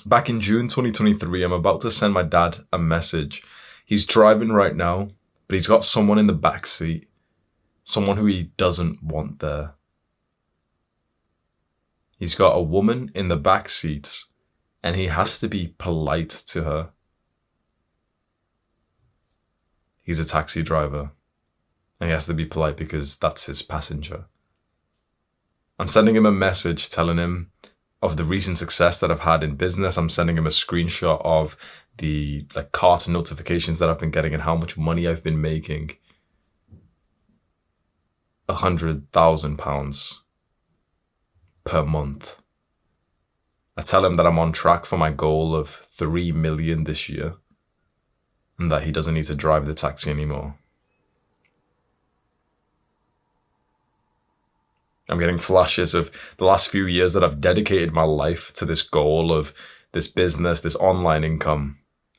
Back in June 2023, I'm about to send my dad a message. He's driving right now, but he's got someone in the back seat, someone who he doesn't want there. He's got a woman in the back seat, and he has to be polite to her. He's a taxi driver, and he has to be polite because that's his passenger. I'm sending him a message telling him of the recent success that I've had in business. I'm sending him a screenshot of the cart notifications that I've been getting and how much money I've been making. £100,000 per month. I tell him that I'm on track for my goal of 3 million this year and that he doesn't need to drive the taxi anymore. I'm getting flashes of the last few years that I've dedicated my life to this goal of this business, this online income.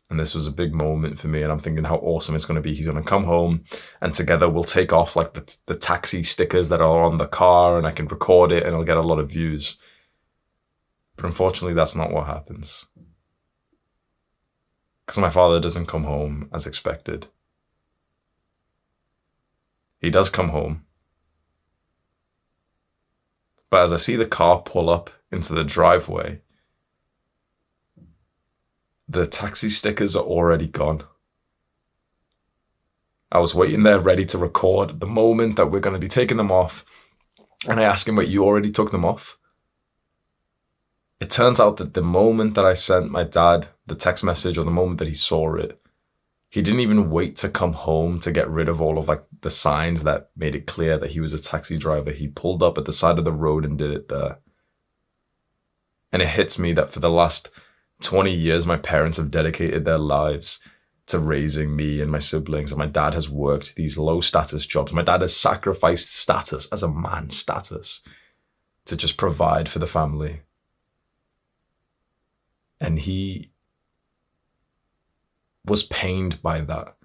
And this was a big moment for me. And I'm thinking how awesome it's going to be. He's going to come home and together we'll take off the taxi stickers that are on the car and I can record it and I'll get a lot of views. But unfortunately, that's not what happens. Because my father doesn't come home as expected. He does come home. But as I see the car pull up into the driveway, the taxi stickers are already gone. I was waiting there ready to record the moment that we're going to be taking them off. And I asked him, wait, you already took them off? It turns out that the moment that I sent my dad the text message or the moment that he saw it, he didn't even wait to come home to get rid of all of the signs that made it clear that he was a taxi driver. He pulled up at the side of the road and did it there. And it hits me that for the last 20 years, my parents have dedicated their lives to raising me and my siblings. And my dad has worked these low status jobs. My dad has sacrificed status as a man, status, to just provide for the family. And he was pained by that.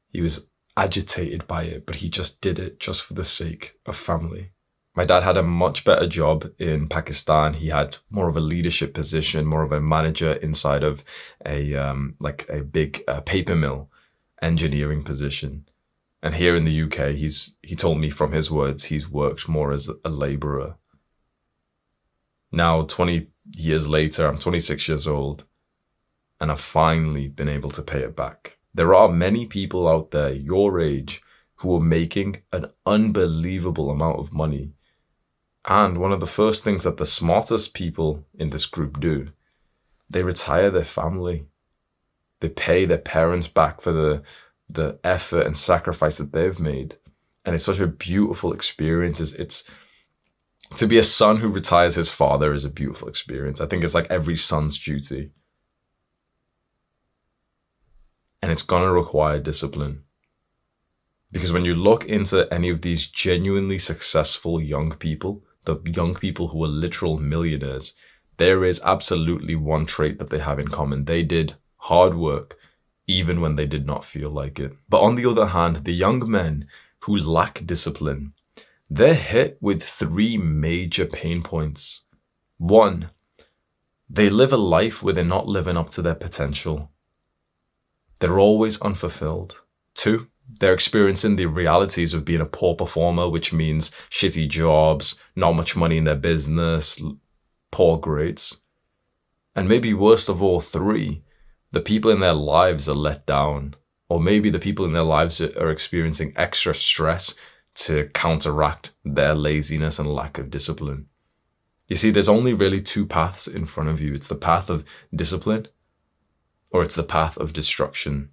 He was agitated by it, but he just did it just for the sake of family. My dad had a much better job in Pakistan. He had more of a leadership position, more of a manager inside of a big paper mill engineering position. And here in the UK, he told me from his words, he's worked more as a laborer. Now, 20 years later, I'm 26 years old, and I've finally been able to pay it back. There are many people out there your age who are making an unbelievable amount of money. And one of the first things that the smartest people in this group do, they retire their family. They pay their parents back for the effort and sacrifice that they've made. And it's such a beautiful experience. It's to be a son who retires his father is a beautiful experience. I think it's like every son's duty. And it's going to require discipline. Because when you look into any of these genuinely successful young people, the young people who are literal millionaires, there is absolutely one trait that they have in common. They did hard work, even when they did not feel like it. But on the other hand, the young men who lack discipline, they're hit with 3 major pain points. 1, they live a life where they're not living up to their potential. They're always unfulfilled. 2, they're experiencing the realities of being a poor performer, which means shitty jobs, not much money in their business, poor grades. And maybe worst of all, 3, the people in their lives are let down. Or maybe the people in their lives are experiencing extra stress to counteract their laziness and lack of discipline. You see, there's only really 2 paths in front of you. It's the path of discipline, or it's the path of destruction.